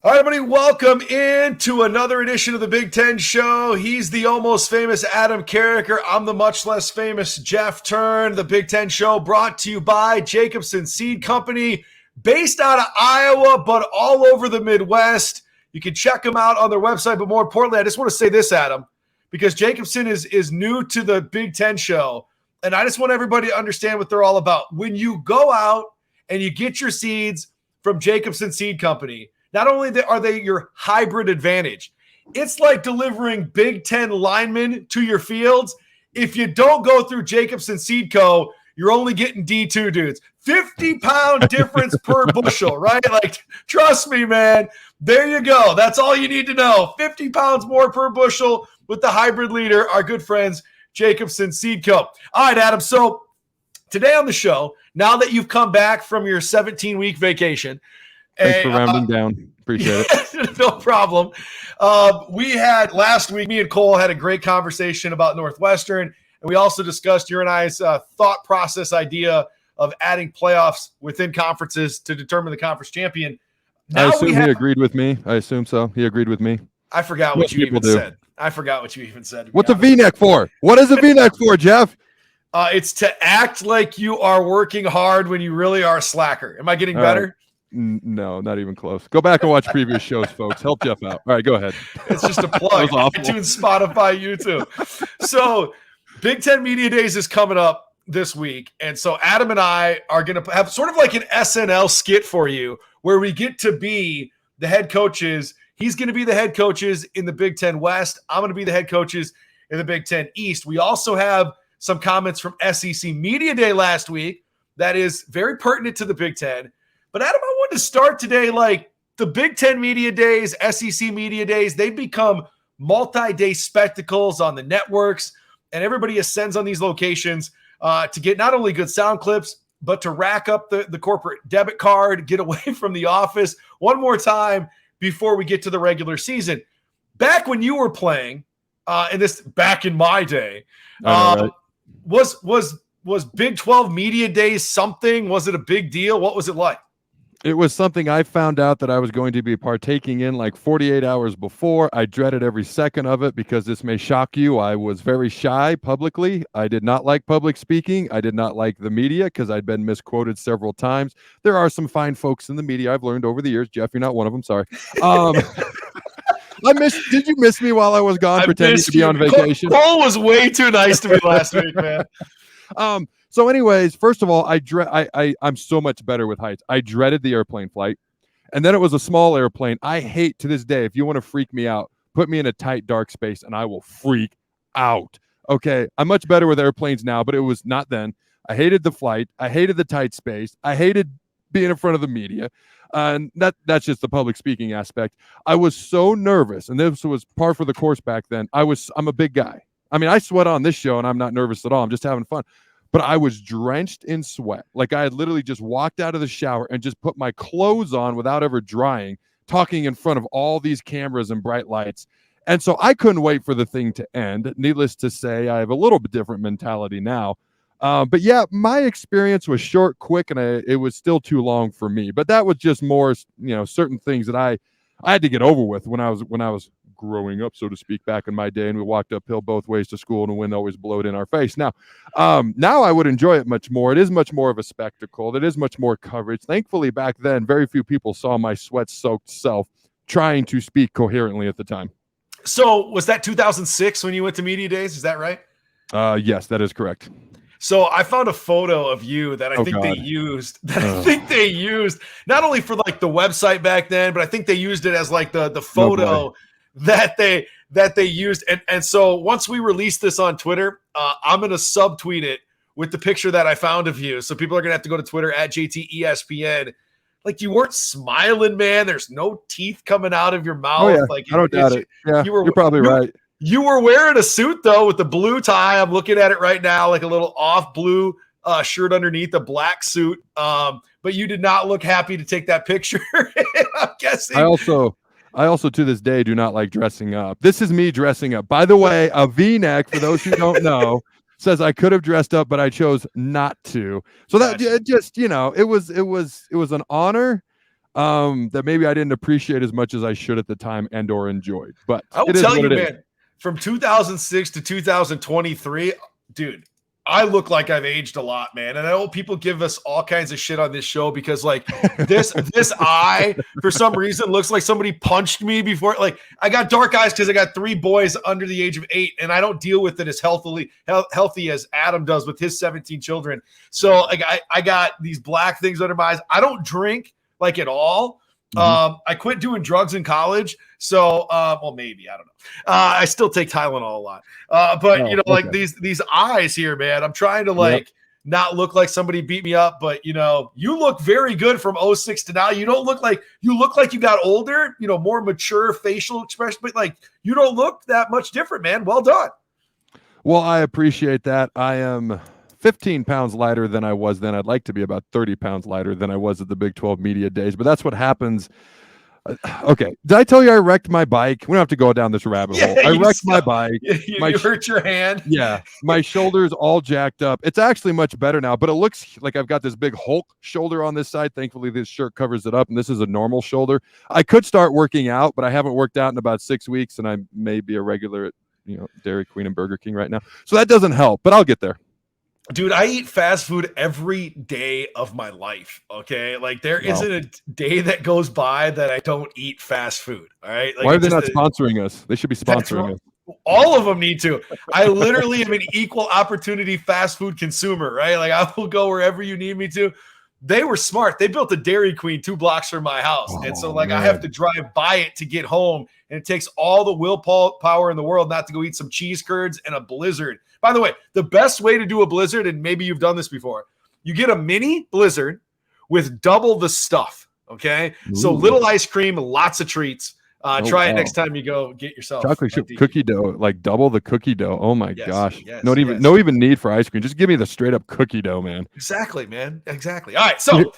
All right, everybody, welcome into another edition of the Big Ten Show. He's the almost famous Adam Carriker. I'm the much less famous Jeff Thurn. The Big Ten Show brought to you by Jacobson Seed Company, based out of Iowa, but all over the Midwest. You can check them out on their website, but more importantly, I just want to say this, Adam, because Jacobson is new to the Big Ten Show, and I just want everybody to understand what they're all about. When you go out and you get your seeds from Jacobson Seed Company, not only are they your hybrid advantage, it's like delivering Big Ten linemen to your fields. If you don't go through Jacobson Seed Co., you're only getting D2 dudes. 50-pound difference per bushel, right? Like, trust me, man. There you go. That's all you need to know. 50 pounds more per bushel with the hybrid leader, our good friends, Jacobson Seed Co. All right, Adam. So today on the show, now that you've come back from your 17-week vacation, thanks for rounding down. Appreciate it. No problem. We had last week, me and Cole had a great conversation about Northwestern, and we also discussed your and I's thought process idea of adding playoffs within conferences to determine the conference champion. Now I assume he agreed with me. I assume so. He agreed with me. I forgot what you even said. I forgot what you even said. What's a V-neck for? What is a V-neck for, Jeff? It's to act like you are working hard when you really are a slacker. Am I getting better? No, not even close. Go back and watch previous shows, folks. Help Jeff out. All right, go ahead. It's just a plug. iTunes, Spotify, YouTube. So Big Ten Media Days is coming up this week. And so Adam and I are going to have sort of like an SNL skit for you where we get to be the head coaches. He's going to be the head coaches in the Big Ten West. I'm going to be the head coaches in the Big Ten East. We also have some comments from SEC Media Day last week that is very pertinent to the Big Ten. But Adam, I wanted to start today, like the Big Ten Media Days, SEC Media Days, they become multi-day spectacles on the networks, and everybody ascends on these locations to get not only good sound clips, but to rack up the corporate debit card, get away from the office one more time before we get to the regular season. Back when you were playing, and this back in my day, right. was Big 12 Media Days something? Was it a big deal? What was it like? It was something I found out that I was going to be partaking in like 48 hours before. I dreaded every second of it because this may shock you. I was very shy publicly. I did not like public speaking. I did not like the media because I'd been misquoted several times. There are some fine folks in the media I've learned over the years. Jeff, you're not one of them. Sorry. Did you miss me while I was gone pretending to be on vacation? Cole was way too nice to me last week, man. So anyways, first of all, I'm so much better with heights. I dreaded the airplane flight. And then it was a small airplane. I hate to this day, if you want to freak me out, put me in a tight, dark space and I will freak out. Okay. I'm much better with airplanes now, but it was not then. I hated the flight. I hated the tight space. I hated being in front of the media. And that's just the public speaking aspect. I was so nervous. And this was par for the course back then. I'm a big guy. I mean, I sweat on this show and I'm not nervous at all. I'm just having fun. But I was drenched in sweat. Like I had literally just walked out of the shower and just put my clothes on without ever drying, talking in front of all these cameras and bright lights. And so I couldn't wait for the thing to end. Needless to say, I have a little bit different mentality now. But yeah, my experience was short, quick, and it was still too long for me. But that was just more, certain things that I had to get over with when I was growing up, so to speak, back in my day, and we walked uphill both ways to school and the wind always blowed in our face. Now I would enjoy it much more. It is much more of a spectacle. It is much more coverage. Thankfully, back then, very few people saw my sweat-soaked self trying to speak coherently at the time. So was that 2006 when you went to Media Days? Is that right? Yes, that is correct. So I found a photo of you that I think they used not only for like the website back then, but I think they used it as like the photo that they used. And so once we release this on Twitter, I'm going to subtweet it with the picture that I found of you. So people are going to have to go to Twitter at JTESPN. Like you weren't smiling, man. There's no teeth coming out of your mouth. Oh, yeah. Like I don't doubt it. Yeah, you're probably right. You were wearing a suit, though, with the blue tie. I'm looking at it right now, like a little off blue shirt underneath a black suit. But you did not look happy to take that picture. I'm guessing. I also to this day do not like dressing up. This is me dressing up. By the way, a V-neck, for those who don't know, says I could have dressed up, but I chose not to. So that just, it was an honor. that maybe I didn't appreciate as much as I should at the time and or enjoyed. But I will tell you, man, from 2006 to 2023, dude, I look like I've aged a lot, man. And I know people give us all kinds of shit on this show because, like, this eye, for some reason, looks like somebody punched me before. Like, I got dark eyes because I got 3 boys under the age of 8, and I don't deal with it as healthy as Adam does with his 17 children. So, like, I got these black things under my eyes. I don't drink, like, at all. I quit doing drugs in college. So, well, maybe, I don't know. I still take Tylenol a lot. But you know, like these eyes here, man, I'm trying to not look like somebody beat me up, but you know, you look very good from 06 to now. You look like you got older, you know, more mature facial expression, but like, you don't look that much different, man. Well done. Well, I appreciate that. I am 15 pounds lighter than I was then. I'd like to be about 30 pounds lighter than I was at the Big 12 media days, but that's what happens. Okay. Did I tell you I wrecked my bike? We don't have to go down this rabbit hole. I wrecked my bike. You hurt your hand. Yeah. My shoulder's all jacked up. It's actually much better now, but it looks like I've got this big Hulk shoulder on this side. Thankfully, this shirt covers it up, and this is a normal shoulder. I could start working out, but I haven't worked out in about 6 weeks, and I may be a regular at, you know, Dairy Queen and Burger King right now. So that doesn't help, but I'll get there. Dude, I eat fast food every day of my life, okay? Like, there isn't a day that goes by that I don't eat fast food, all right? Like, why are they not sponsoring us? They should be sponsoring us. All of them need to. I literally am an equal opportunity fast food consumer, right? Like, I will go wherever you need me to. They were smart. They built a Dairy Queen 2 blocks from my house. And so, like, man, I have to drive by it to get home. And it takes all the willpower in the world not to go eat some cheese curds and a Blizzard. By the way, the best way to do a Blizzard, and maybe you've done this before, you get a mini Blizzard with double the stuff, okay? Ooh. So little ice cream, lots of treats. Try it next time you go get yourself chocolate chip cookie dough, like double the cookie dough. Oh my gosh. Yes, no even need for ice cream. Just give me the straight up cookie dough, man. Exactly, man. Exactly. All right. So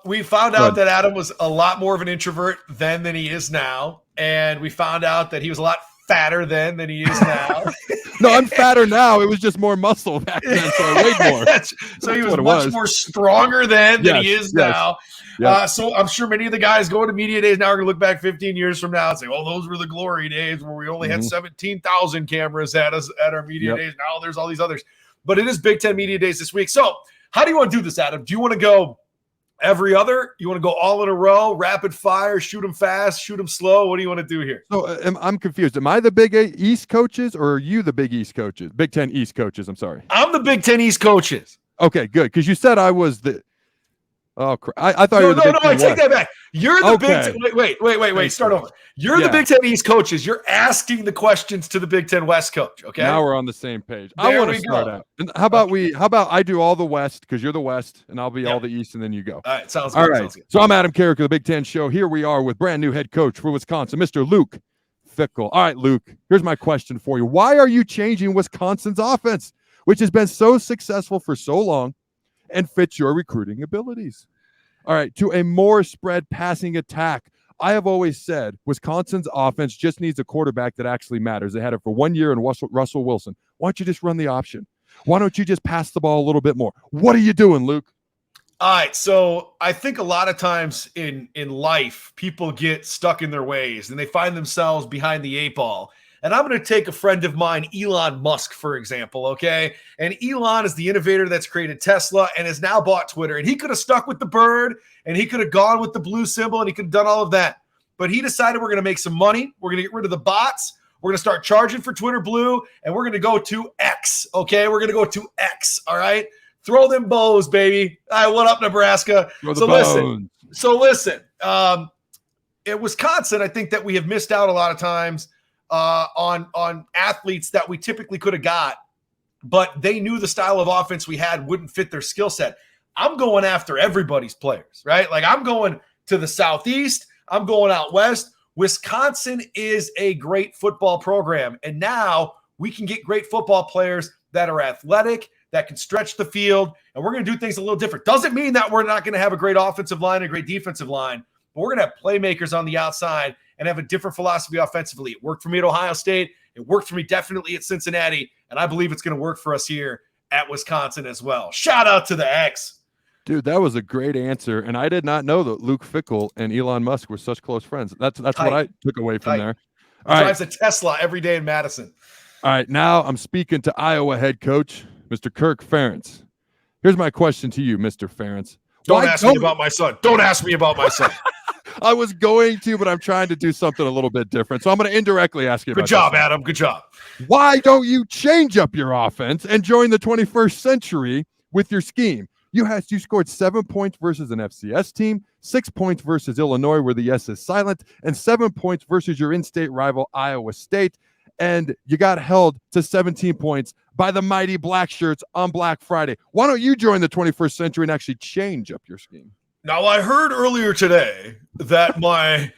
we found out that Adam was a lot more of an introvert then than he is now. And we found out that he was a lot fatter then than he is now. No, I'm fatter now. It was just more muscle back then, so I weighed more. So he was much more stronger then than he is now. Yes. So I'm sure many of the guys going to media days now are going to look back 15 years from now and say, "Oh, those were the glory days where we only had 17,000 cameras at us at our media days. Now there's all these others." But it is Big Ten media days this week. So how do you want to do this, Adam? Do you want to go every other? You want to go all in a row, rapid fire, shoot them fast, shoot them slow? What do you want to do here? So I'm confused. Am I the Big East coaches or are you the Big East coaches? Big Ten East coaches, I'm sorry. I'm the Big Ten East coaches. Okay, good. Because you said I was the – oh, I thought you were the Big Ten I take that back. You're the Big Ten – wait. Start over. You're the Big Ten East coaches. You're asking the questions to the Big Ten West coach, okay? Now we're on the same page. I want to start out. And how about I do all the West because you're the West and I'll be all the East and then you go. All right, sounds good. All right. So I'm Adam Carriker, the Big Ten Show. Here we are with brand new head coach for Wisconsin, Mr. Luke Fickell. All right, Luke, here's my question for you. Why are you changing Wisconsin's offense, which has been so successful for so long and fits your recruiting abilities? All right, to a more spread passing attack. I have always said Wisconsin's offense just needs a quarterback that actually matters. They had it for 1 year in Russell Wilson. Why don't you just run the option? Why don't you just pass the ball a little bit more? What are you doing, Luke? All right, so I think a lot of times in life, people get stuck in their ways and they find themselves behind the 8 ball. And I'm going to take a friend of mine, Elon Musk, for example, okay? And Elon is the innovator that's created Tesla and has now bought Twitter. And he could have stuck with the bird and he could have gone with the blue symbol and he could have done all of that. But he decided we're going to make some money. We're going to get rid of the bots. We're going to start charging for Twitter Blue and we're going to go to X, okay? We're going to go to X, all right? Throw them bows, baby. All right, what up, Nebraska? So listen. In Wisconsin, I think that we have missed out a lot of times on athletes that we typically could have got, but they knew the style of offense we had wouldn't fit their skill set. I'm going after everybody's players, right? Like I'm going to the Southeast. I'm going out West. Wisconsin is a great football program. And now we can get great football players that are athletic, that can stretch the field. And we're going to do things a little different. Doesn't mean that we're not going to have a great offensive line and a great defensive line, but we're going to have playmakers on the outside and have a different philosophy offensively. It worked for me at Ohio State. It worked for me definitely at Cincinnati. And I believe it's going to work for us here at Wisconsin as well. Shout out to the X. Dude, that was a great answer, and I did not know that Luke Fickell and Elon Musk were such close friends. That's what I took away from there. He drives a Tesla every day in Madison. All right, now I'm speaking to Iowa head coach, Mr. Kirk Ferentz. Here's my question to you, Mr. Ferentz. Don't ask me about my son. Don't ask me about my son. I was going to, but I'm trying to do something a little bit different. So I'm going to indirectly ask you about Good job, Adam. Good job. Why don't you change up your offense and join the 21st century with your scheme? You scored 7 points versus an FCS team, 6 points versus Illinois, where the S is silent, and 7 points versus your in-state rival, Iowa State. And you got held to 17 points by the mighty Black Shirts on Black Friday. Why don't you join the 21st century and actually change up your scheme? Now, I heard earlier today that my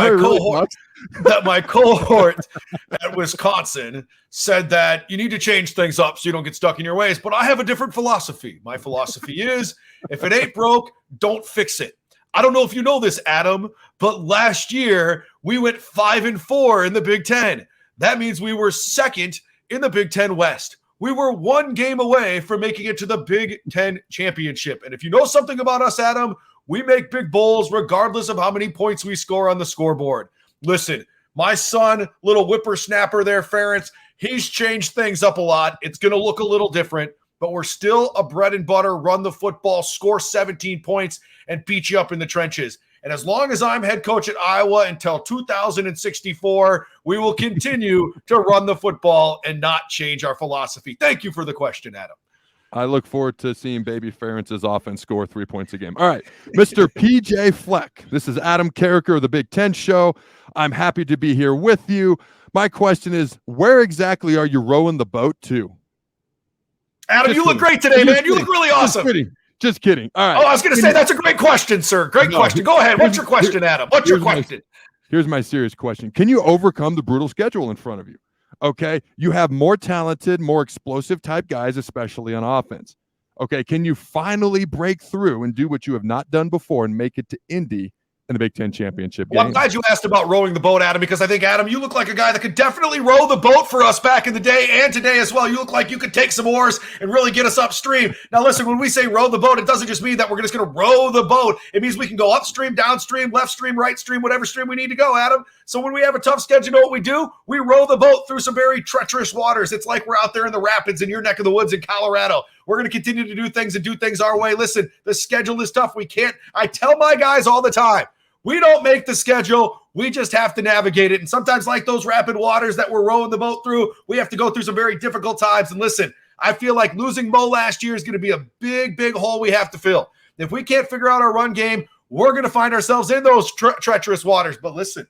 cohort at Wisconsin said that you need to change things up so you don't get stuck in your ways. But I have a different philosophy. My philosophy is, if it ain't broke, don't fix it. I don't know if you know this, Adam, but last year we went 5-4 in the Big Ten. That means we were second in the Big Ten West. We were one game away from making it to the Big Ten championship. And if you know something about us, Adam, we make big bowls regardless of how many points we score on the scoreboard. Listen, my son, little whippersnapper there, Ferentz, he's changed things up a lot. It's going to look a little different, but we're still a bread and butter, run the football, score 17 points, and beat you up in the trenches. And as long as I'm head coach at Iowa until 2064, we will continue to run the football and not change our philosophy. Thank you for the question, Adam. I look forward to seeing baby Ferentz's offense score 3 points a game. All right, Mr. PJ Fleck. This is Adam Carriker of the Big Ten Show. I'm happy to be here with you. My question is, where exactly are you rowing the boat to? Adam, you look great today, man. You look really awesome. Just kidding. All right. Oh, I was going to say, that's a great question, sir. Great question. Go ahead. What's your question, Adam? What's your question? Here's my serious question. Can you overcome the brutal schedule in front of you? Okay. You have more talented, more explosive type guys, especially on offense. Okay. Can you finally break through and do what you have not done before and make it to Indy in the Big Ten championship game? Well, I'm glad you asked about rowing the boat, Adam, because I think, Adam, you look like a guy that could definitely row the boat for us back in the day and today as well. You look like you could take some oars and really get us upstream. Now, listen, when we say row the boat, it doesn't just mean that we're just going to row the boat. It means we can go upstream, downstream, left stream, right stream, whatever stream we need to go, Adam. So when we have a tough schedule, you know what we do? We row the boat through some very treacherous waters. It's like we're out there in the rapids in your neck of the woods in Colorado. We're going to continue to do things and do things our way. Listen, the schedule is tough. I tell my guys all the time, we don't make the schedule. We just have to navigate it. And sometimes, like those rapid waters that we're rowing the boat through, we have to go through some very difficult times. And listen, I feel like losing Mo last year is going to be a big, big hole we have to fill. If we can't figure out our run game, we're going to find ourselves in those treacherous waters. But listen,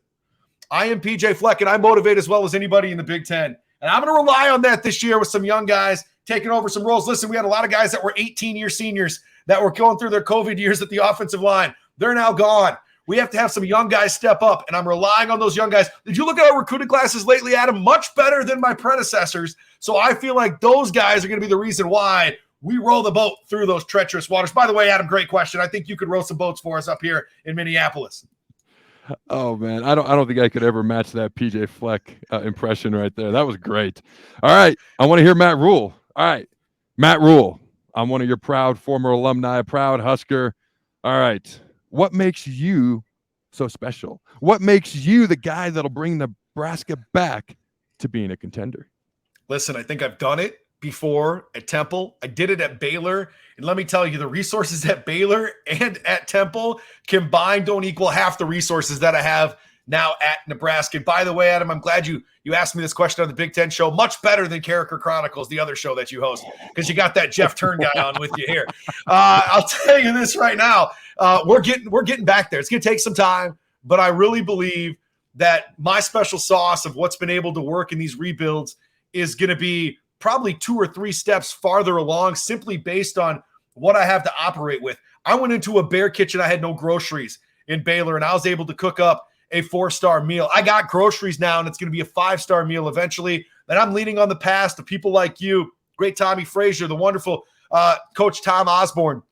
I am PJ Fleck, and I motivate as well as anybody in the Big Ten. And I'm going to rely on that this year with some young guys taking over some roles. Listen, we had a lot of guys that were 18-year seniors that were going through their COVID years at the offensive line. They're now gone. We have to have some young guys step up, and I'm relying on those young guys. Did you look at our recruiting classes lately, Adam? Much better than my predecessors. So I feel like those guys are going to be the reason why we roll the boat through those treacherous waters. By the way, Adam, great question. I think you could row some boats for us up here in Minneapolis. Oh, man, I don't think I could ever match that PJ Fleck impression right there. That was great. All right, I want to hear Matt Rule. All right, Matt Rule. I'm one of your proud former alumni, proud Husker. All right. What makes you so special? What makes you the guy that'll bring Nebraska back to being a contender? Listen, I think I've done it before at Temple. I did it at Baylor. And let me tell you, the resources at Baylor and at Temple combined don't equal half the resources that I have now at Nebraska. And by the way, Adam, I'm glad you asked me this question on the Big Ten show. Much better than Carriker Chronicles, the other show that you host, because you got that Jeff Thurn guy on with you here. I'll tell you this right now. We're getting back there. It's going to take some time, but I really believe that my special sauce of what's been able to work in these rebuilds is going to be probably 2 or 3 steps farther along, simply based on what I have to operate with. I went into a bare kitchen. I had no groceries in Baylor, and I was able to cook up a 4-star meal. I got groceries now, and it's going to be a 5-star meal eventually. And I'm leaning on the past of people like you, great Tommy Frazier, the wonderful Coach Tom Osborne.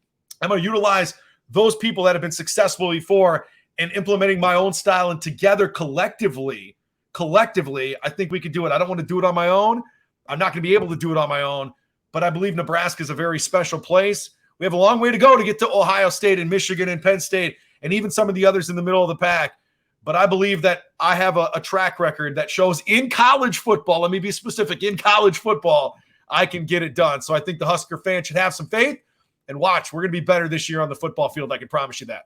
I'm going to utilize those people that have been successful before and implementing my own style, and together collectively, I think we can do it. I don't want to do it on my own. I'm not going to be able to do it on my own, but I believe Nebraska is a very special place. We have a long way to go to get to Ohio State and Michigan and Penn State and even some of the others in the middle of the pack. But I believe that I have a track record that shows in college football, let me be specific, in college football, I can get it done. So I think the Husker fan should have some faith and watch. We're going to be better this year on the football field. I can promise you that.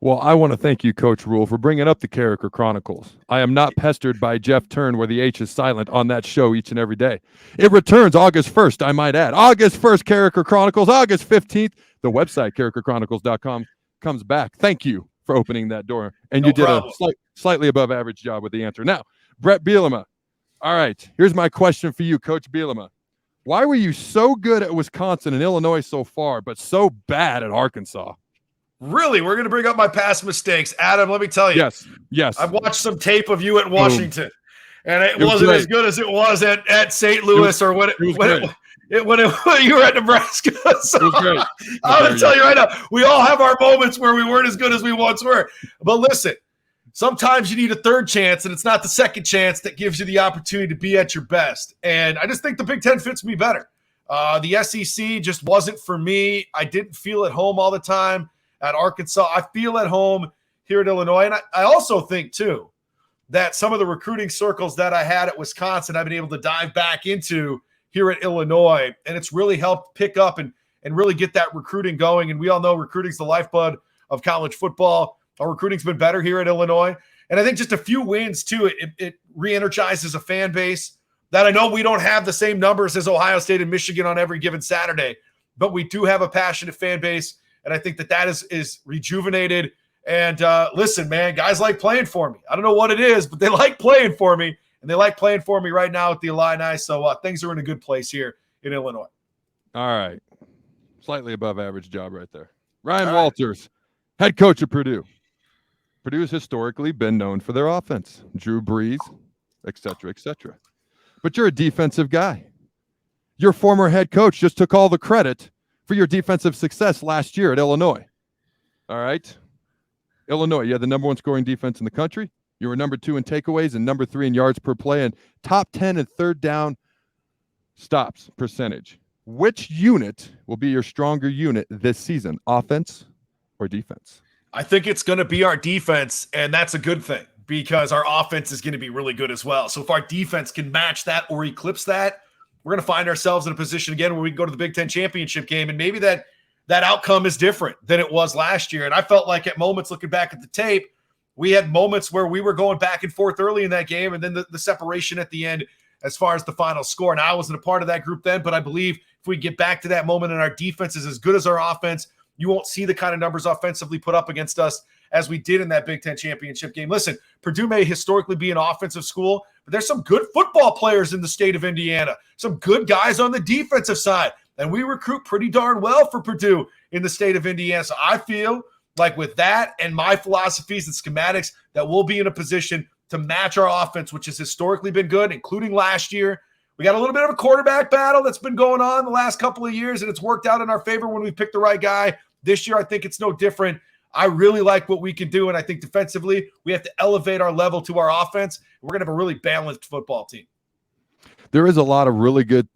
Well, I want to thank you, Coach Rule, for bringing up the Carriker Chronicles. I am not pestered by Jeff Thurn, where the H is silent on that show each and every day. It returns August 1st, I might add. August 1st, Carriker Chronicles. August 15th, the website, carrikerchronicles.com, comes back. Thank you for opening that door. And you did a slightly above average job with the answer. Now, Brett Bielema. All right, here's my question for you, Coach Bielema. Why were you so good at Wisconsin and Illinois so far, but so bad at Arkansas? Really? We're going to bring up my past mistakes. Adam, let me tell you. Yes. I've watched some tape of you at Washington, and it wasn't as good as it was at St. Louis or when you were at Nebraska. So it was great. I'm going to tell you right now, we all have our moments where we weren't as good as we once were. But listen, sometimes you need a third chance, and it's not the second chance that gives you the opportunity to be at your best. And I just think the Big Ten fits me better. The SEC just wasn't for me. I didn't feel at home all the time at Arkansas. I feel at home here at Illinois. And I also think, too, that some of the recruiting circles that I had at Wisconsin, I've been able to dive back into here at Illinois. And it's really helped pick up and really get that recruiting going. And we all know recruiting's the lifeblood of college football. Our recruiting's been better here at Illinois. And I think just a few wins, too, it re-energizes a fan base that I know we don't have the same numbers as Ohio State and Michigan on every given Saturday, but we do have a passionate fan base. And I think that is rejuvenated. And listen, man, guys like playing for me. I don't know what it is, but they like playing for me. And they like playing for me right now at the Illini. So things are in a good place here in Illinois. All right. Slightly above average job right there. Ryan Walters, head coach of Purdue. Purdue has historically been known for their offense. Drew Brees, et cetera, et cetera. But you're a defensive guy. Your former head coach just took all the credit for your defensive success last year at Illinois. All right. Illinois, you had the number 1 scoring defense in the country. You were number 2 in takeaways and number 3 in yards per play and top 10 in third down stops percentage. Which unit will be your stronger unit this season, offense or defense? I think it's going to be our defense, and that's a good thing because our offense is going to be really good as well. So if our defense can match that or eclipse that, we're going to find ourselves in a position again where we can go to the Big Ten championship game, and maybe that outcome is different than it was last year. And I felt like at moments, looking back at the tape, we had moments where we were going back and forth early in that game, and then the separation at the end as far as the final score. Now, I wasn't a part of that group then, but I believe if we get back to that moment and our defense is as good as our offense, you won't see the kind of numbers offensively put up against us as we did in that Big Ten championship game. Listen, Purdue may historically be an offensive school, but there's some good football players in the state of Indiana, some good guys on the defensive side, and we recruit pretty darn well for Purdue in the state of Indiana. So I feel like with that and my philosophies and schematics that we'll be in a position to match our offense, which has historically been good, including last year. We got a little bit of a quarterback battle that's been going on the last couple of years, and it's worked out in our favor when we picked the right guy. This year, I think it's no different. I really like what we can do, and I think defensively, we have to elevate our level to our offense. We're going to have a really balanced football team. There is a lot of really good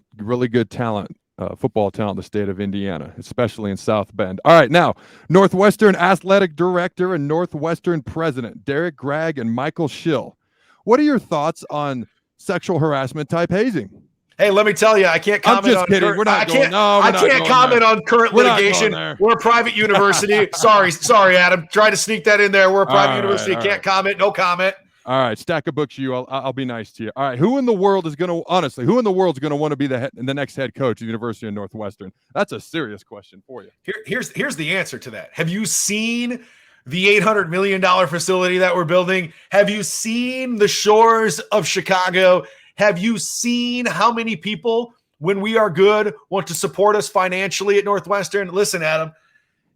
talent, football talent in the state of Indiana, especially in South Bend. All right, now, Northwestern Athletic Director and Northwestern President, Derek Gregg and Michael Schill. What are your thoughts on sexual harassment type hazing? Hey, let me tell you, I can't comment on current. I can't comment on current litigation. We're a private university. Sorry, Adam. Try to sneak that in there. We're a private university. Can't comment. No comment. All right, stack of books. I'll be nice to you. All right, who in the world is going to want to be the next head coach of the University of Northwestern? That's a serious question for you. Here's the answer to that. Have you seen the $800 million facility that we're building? Have you seen the shores of Chicago? Have you seen how many people, when we are good, want to support us financially at Northwestern? Listen, Adam,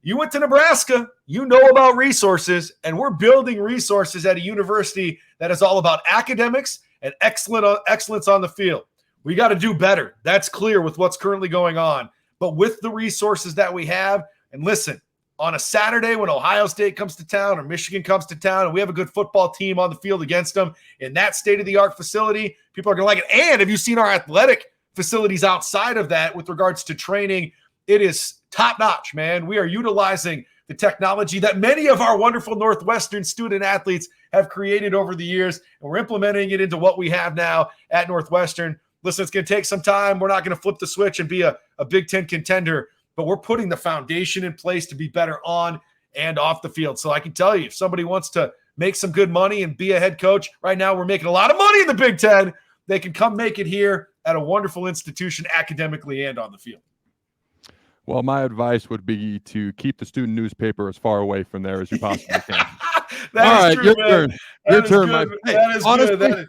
you went to Nebraska. You know about resources, and we're building resources at a university that is all about academics and excellence on the field. We got to do better. That's clear with what's currently going on. But with the resources that we have, and listen, on a Saturday when Ohio State comes to town or Michigan comes to town and we have a good football team on the field against them in that state-of-the-art facility, people are going to like it. And have you seen our athletic facilities outside of that with regards to training? It is top-notch, man. We are utilizing the technology that many of our wonderful Northwestern student athletes have created over the years, and we're implementing it into what we have now at Northwestern. Listen, it's going to take some time. We're not going to flip the switch and be a Big Ten contender, but we're putting the foundation in place to be better on and off the field. So I can tell you, if somebody wants to make some good money and be a head coach, right now we're making a lot of money in the Big Ten. They can come make it here at a wonderful institution academically and on the field. Well, my advice would be to keep the student newspaper as far away from there as you possibly can. All right, your turn. Your turn, my friend. That is good.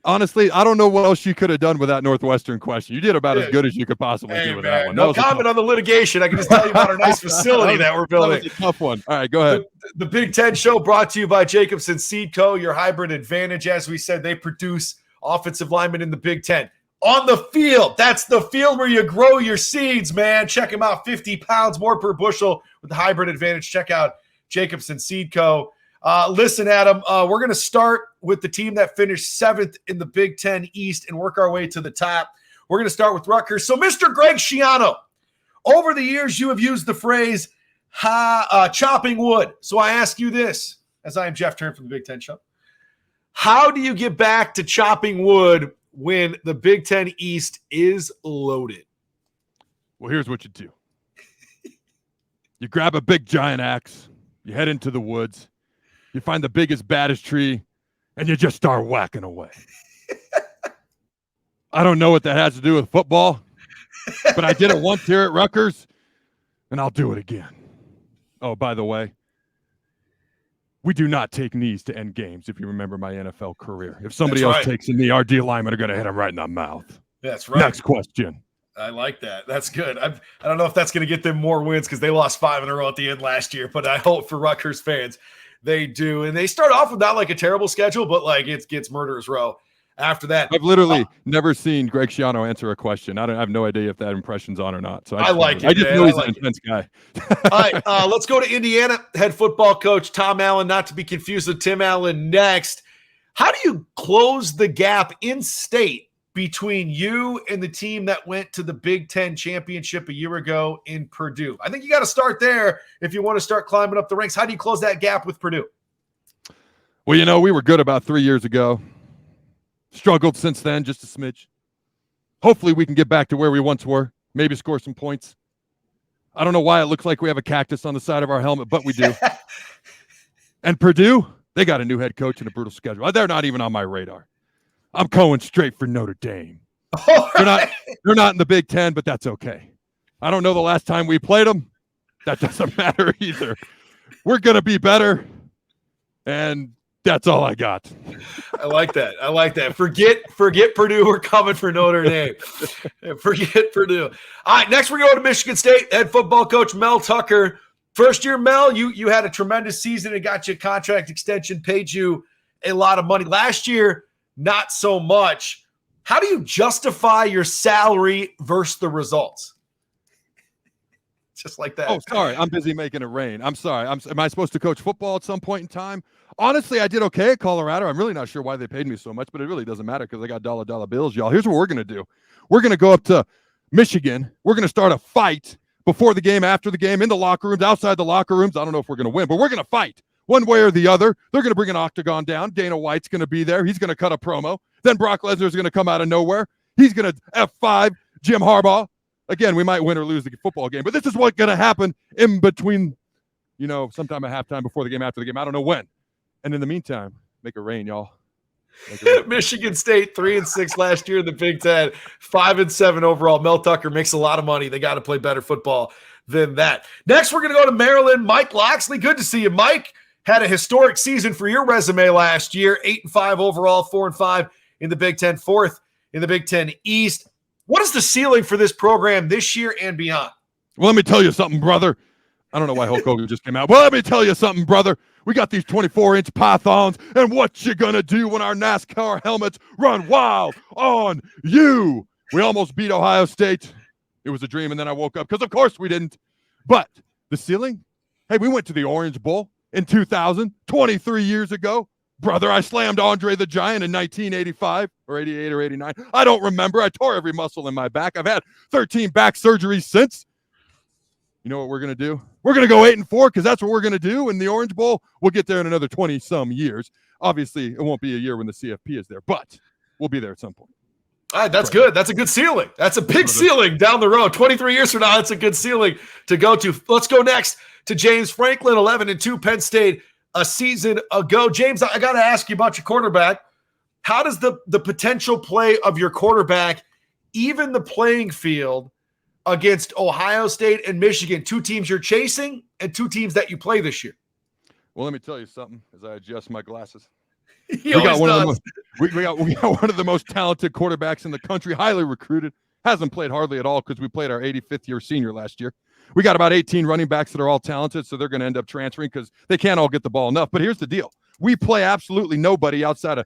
Honestly, I don't know what else you could have done with that Northwestern question. You did about as good as you could possibly do with that one. No comment on the litigation. I can just tell you about our nice facility that we're building. That was a tough one. All right, go ahead. The Big Ten Show brought to you by Jacobson Seed Co., your hybrid advantage. As we said, they produce offensive linemen in the Big Ten. On the field, that's the field where you grow your seeds, man. Check them out, 50 pounds more per bushel with the hybrid advantage. Check out Jacobson Seed Co. Listen, Adam, we're going to start with the team that finished 7th in the Big Ten East and work our way to the top. We're going to start with Rutgers. So, Mr. Greg Schiano, over the years, you have used the phrase chopping wood. So I ask you this, as I am Jeff Thurn from the Big Ten Show. How do you get back to chopping wood when the Big Ten East is loaded? Well, here's what you do. You grab a big giant axe, you head into the woods, you find the biggest, baddest tree, and you just start whacking away. I don't know what that has to do with football, but I did it once here at Rutgers, and I'll do it again. Oh, by the way, we do not take knees to end games, if you remember my NFL career. If somebody else takes a knee, our D linemen are going to hit him right in the mouth. That's right. Next question. I like that. That's good. I don't know if that's going to get them more wins because they lost 5 in a row at the end last year, but I hope for Rutgers fans they do. And they start off with not like a terrible schedule, but like it gets murderer's row after that. I've literally never seen Greg Schiano answer a question. I have no idea if that impression's on or not. So I just know he's an intense guy. All right, let's go to Indiana. Head football coach Tom Allen, not to be confused with Tim Allen next. How do you close the gap in state between you and the team that went to the Big Ten championship a year ago in Purdue? I think you got to start there if you want to start climbing up the ranks. How do you close that gap with Purdue? Well, we were good about 3 years ago. Struggled since then, just a smidge. Hopefully we can get back to where we once were, maybe score some points. I don't know why it looks like we have a cactus on the side of our helmet, but we do. And Purdue, they got a new head coach and a brutal schedule. They're not even on my radar. I'm going straight for Notre Dame. They're not in the Big Ten, but that's okay. I don't know the last time we played them. That doesn't matter either. We're going to be better, and that's all I got. I like that. Forget Purdue. We're coming for Notre Dame. Forget Purdue. All right, next we're going to Michigan State. Head football coach Mel Tucker. First year, Mel, you had a tremendous season. It got you a contract extension, paid you a lot of money. Last year, not so much. How do you justify your salary versus the results? Just like that. Oh, sorry. I'm busy making it rain. I'm sorry. Am I supposed to coach football at some point in time? Honestly, I did okay at Colorado. I'm really not sure why they paid me so much, but it really doesn't matter because I got dollar bills, y'all. Here's what we're going to do. We're going to go up to Michigan. We're going to start a fight before the game, after the game, in the locker rooms, outside the locker rooms. I don't know if we're going to win, but we're going to fight. One way or the other. They're going to bring an octagon down. Dana White's going to be there. He's going to cut a promo. Then Brock Lesnar's going to come out of nowhere. He's going to F5 Jim Harbaugh. Again, we might win or lose the football game, but this is what's going to happen in between, sometime at halftime, before the game, after the game. I don't know when. And in the meantime, make it rain, y'all. Michigan State 3-6 last year in the Big Ten, 5-7 overall. Mel Tucker makes a lot of money. They got to play better football than that. Next, we're going to go to Maryland. Mike Loxley. Good to see you, Mike. Had a historic season for your resume last year. 8-5 overall, 4-5 in the Big Ten, 4th in the Big Ten East. What is the ceiling for this program this year and beyond? Well, let me tell you something, brother. I don't know why Hulk Hogan just came out. Well, let me tell you something, brother. We got these 24-inch pythons, and what you gonna do when our NASCAR helmets run wild on you? We almost beat Ohio State. It was a dream, and then I woke up because, of course, we didn't. But the ceiling? Hey, we went to the Orange Bowl in 2000, 23 years ago. Brother, I slammed Andre the Giant in 1985 or 88 or 89. I don't remember. I tore every muscle in my back. I've had 13 back surgeries since. You know what we're going to do? We're going to go 8-4 because that's what we're going to do. In the Orange Bowl, we'll get there in another 20-some years. Obviously, it won't be a year when the CFP is there, but we'll be there at some point. All right, that's good. That's a good ceiling. That's a big ceiling down the road. 23 years from now, that's a good ceiling to go to. Let's go next to James Franklin, 11-2, Penn State a season ago. James, I got to ask you about your quarterback. How does the potential play of your quarterback even the playing field against Ohio State and Michigan, two teams you're chasing and two teams that you play this year? Well, let me tell you something as I adjust my glasses. We got one of the most talented quarterbacks in the country, highly recruited, hasn't played hardly at all because we played our 85th year senior last year. We got about 18 running backs that are all talented, so they're going to end up transferring because they can't all get the ball enough. But here's the deal. We play absolutely nobody outside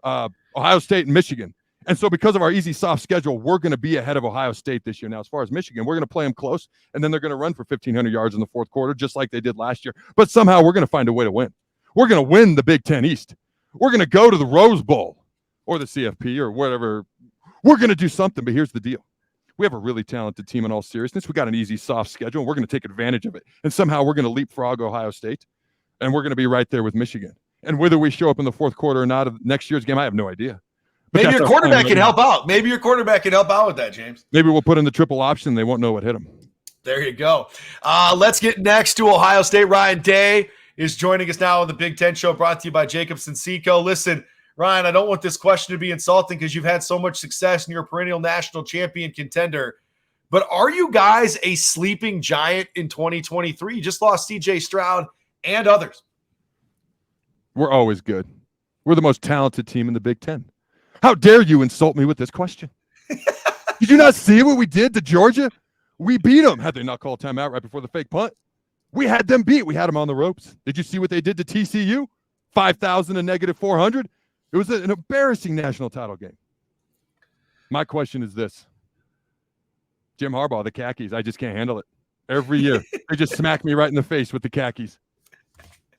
of Ohio State and Michigan. And so because of our easy, soft schedule, we're going to be ahead of Ohio State this year. Now, as far as Michigan, we're going to play them close, and then they're going to run for 1,500 yards in the fourth quarter, just like they did last year. But somehow we're going to find a way to win. We're going to win the Big Ten East. We're going to go to the Rose Bowl or the CFP or whatever. We're going to do something, but here's the deal. We have a really talented team in all seriousness. We got an easy, soft schedule, and we're going to take advantage of it. And somehow we're going to leapfrog Ohio State, and we're going to be right there with Michigan. And whether we show up in the fourth quarter or not of next year's game, I have no idea. But maybe your quarterback can help out. Maybe your quarterback can help out with that, James. Maybe we'll put in the triple option. They won't know what hit them. There you go. Let's get next to Ohio State. Ryan Day is joining us now on the Big Ten Show, brought to you by Jacobson Seco. Listen, Ryan, I don't want this question to be insulting because you've had so much success and you're a perennial national champion contender. But are you guys a sleeping giant in 2023? You just lost C.J. Stroud and others. We're always good. We're the most talented team in the Big Ten. How dare you insult me with this question? Did you not see what we did to Georgia? We beat them. Had they not called timeout right before the fake punt? We had them beat. We had them on the ropes. Did you see what they did to TCU? 5,000 and -400. It was an embarrassing national title game. My question is this. Jim Harbaugh, the khakis, I just can't handle it. Every year, they just smack me right in the face with the khakis.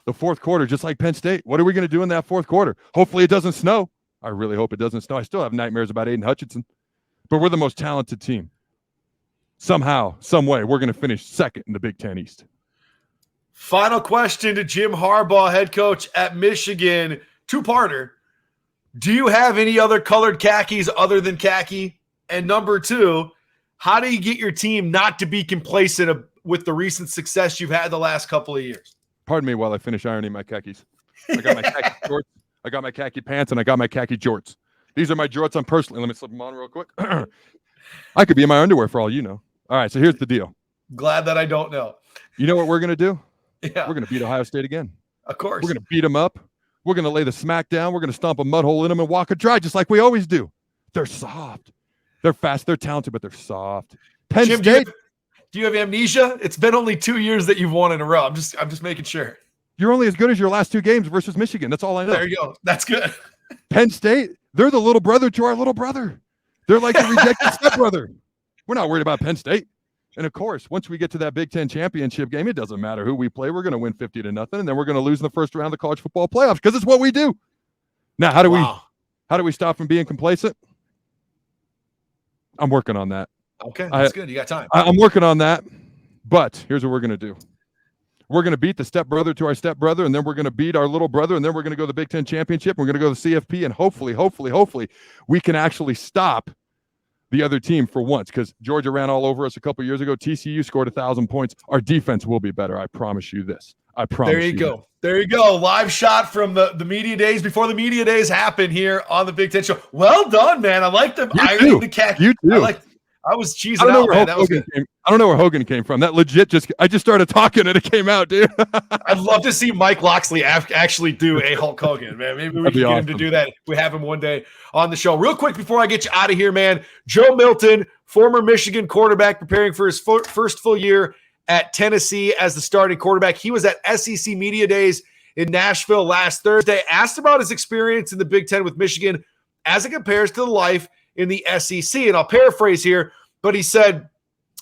The fourth quarter, just like Penn State. What are we going to do in that fourth quarter? Hopefully it doesn't snow. I really hope it doesn't snow. I still have nightmares about Aiden Hutchinson. But we're the most talented team. Somehow, some way, we're going to finish second in the Big Ten East. Final question to Jim Harbaugh, head coach at Michigan. Two-parter. Do you have any other colored khakis other than khaki? And number two, how do you get your team not to be complacent with the recent success you've had the last couple of years? Pardon me while I finish ironing my khakis. I got my khaki shorts, I got my khaki pants, and I got my khaki jorts. These are my jorts I'm personally. Let me slip them on real quick. I could be in my underwear for all you know. All right, so here's the deal. Glad that I don't know. You know what we're going to do? Yeah. We're going to beat Ohio State again. Of course. We're going to beat them up. We're going to lay the smack down. We're going to stomp a mud hole in them and walk it dry just like we always do. They're soft. They're fast. They're talented, but they're soft. Penn Jim, State. Do you have amnesia? It's been only 2 years that you've won in a row. I'm just making sure. You're only as good as your last two games versus Michigan. That's all I know. There you go. That's good. Penn State, they're the little brother to our little brother. They're like the rejected stepbrother. We're not worried about Penn State. And of course, once we get to that Big Ten championship game, it doesn't matter who we play. We're going to win 50-0, and then we're going to lose in the first round of the college football playoffs because it's what we do. Now, how do we stop from being complacent? I'm working on that. Okay, that's good. You got time. I'm working on that. But here's what we're going to do. We're going to beat the stepbrother to our stepbrother, and then we're going to beat our little brother, and then we're going to go to the Big Ten championship. We're going to go to the CFP, and hopefully, we can actually stop the other team for once, because Georgia ran all over us a couple years ago. TCU scored 1,000 points. Our defense will be better. I promise you this. I promise you. There you go. There you go. Live shot from the media days before the media days happen here on the Big Ten Show. Well done, man. I like the ironing the khaki. You too. I was cheesing out, man. That was good. I don't know where Hogan came from. That legit I just started talking and it came out, dude. I'd love to see Mike Loxley actually do a Hulk Hogan, man. Maybe we can get him to do that. We have him one day on the show. Real quick before I get you out of here, man. Joe Milton, former Michigan quarterback, preparing for his first full year at Tennessee as the starting quarterback. He was at SEC Media Days in Nashville last Thursday. Asked about his experience in the Big Ten with Michigan as it compares to the life in the SEC. And I'll paraphrase here, but he said,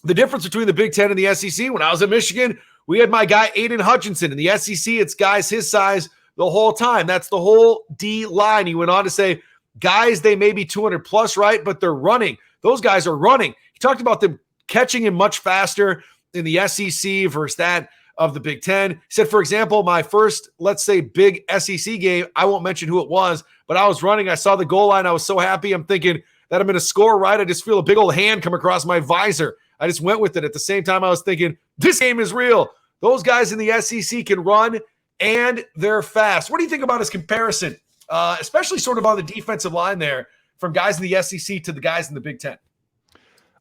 the difference between the Big Ten and the SEC, when I was at Michigan, we had my guy Aiden Hutchinson. In the SEC, it's guys his size the whole time. That's the whole D line. He went on to say, guys, they may be 200 plus, right? But they're running. Those guys are running. He talked about them catching him much faster in the SEC versus that of the Big Ten. He said, for example, my first, let's say, big SEC game, I won't mention who it was, but I was running. I saw the goal line. I was so happy. I'm thinking that I'm going to score right. I just feel a big old hand come across my visor. I just went with it. At the same time, I was thinking, this game is real. Those guys in the SEC can run, and they're fast. What do you think about his comparison, especially sort of on the defensive line there, from guys in the SEC to the guys in the Big Ten?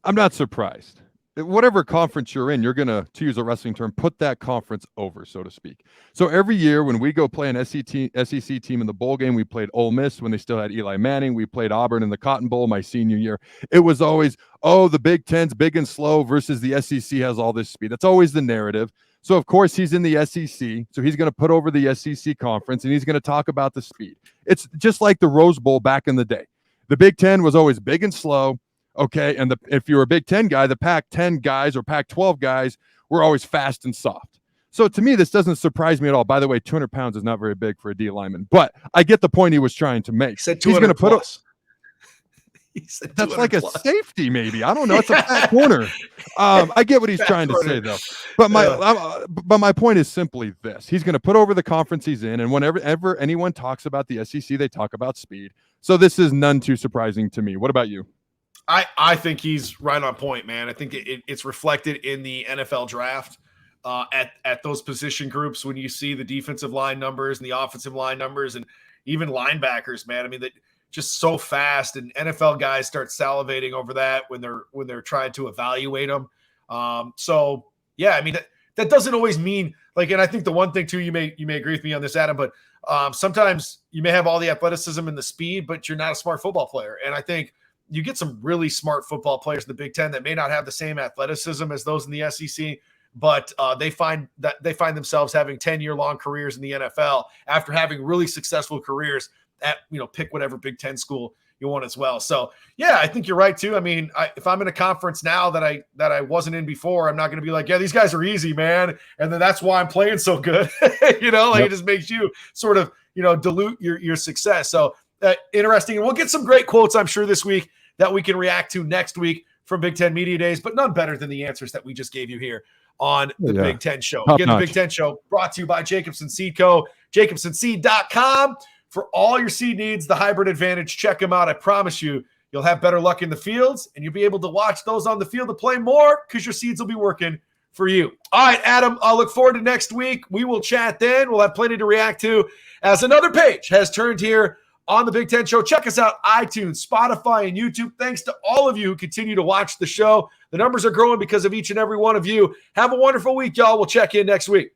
I'm not surprised. Whatever conference you're in, you're going to use a wrestling term, put that conference over, so to speak. So every year when we go play an SEC team in the bowl game, we played Ole Miss when they still had Eli Manning. We played Auburn in the Cotton Bowl my senior year. It was always, oh, the Big Ten's big and slow versus the SEC has all this speed. That's always the narrative. So, of course, he's in the SEC. So he's going to put over the SEC conference, and he's going to talk about the speed. It's just like the Rose Bowl back in the day. The Big Ten was always big and slow. Okay, and if you're a Big Ten guy, the Pac-10 guys or Pac-12 guys were always fast and soft. So to me, this doesn't surprise me at all. By the way, 200 pounds is not very big for a D lineman, but I get the point he was trying to make. He said 200 He's going to put that's like a safety, maybe. I don't know. It's a fat corner. I get what he's trying to say, though. But my point is simply this: he's going to put over the conference he's in, and whenever anyone talks about the SEC, they talk about speed. So this is none too surprising to me. What about you? I think he's right on point, man. I think it's reflected in the NFL draft at those position groups when you see the defensive line numbers and the offensive line numbers and even linebackers, man. I mean, that just so fast, and NFL guys start salivating over that when they're trying to evaluate them. So yeah, I mean that doesn't always mean like, and I think the one thing too, you may agree with me on this, Adam, but sometimes you may have all the athleticism and the speed, but you're not a smart football player, and I think you get some really smart football players in the Big Ten that may not have the same athleticism as those in the SEC, but they find themselves having 10-year-long careers in the NFL after having really successful careers at, pick whatever Big Ten school you want as well. So yeah, I think you're right too. I mean, if I'm in a conference now that I wasn't in before, I'm not going to be like, yeah, these guys are easy, man, and then that's why I'm playing so good. It just makes you sort of dilute your success. So interesting. And we'll get some great quotes, I'm sure, this week that we can react to next week from Big Ten Media Days, but none better than the answers that we just gave you here on the Big Ten Show. Again, the Big Ten Show brought to you by Jacobson Seed Co., jacobsonseed.com. For all your seed needs, the Hybrid Advantage, check them out. I promise you'll have better luck in the fields, and you'll be able to watch those on the field to play more because your seeds will be working for you. All right, Adam, I'll look forward to next week. We will chat then. We'll have plenty to react to as another page has turned here on the Big Ten Show. Check us out, iTunes, Spotify, and YouTube. Thanks to all of you who continue to watch the show. The numbers are growing because of each and every one of you. Have a wonderful week, y'all. We'll check in next week.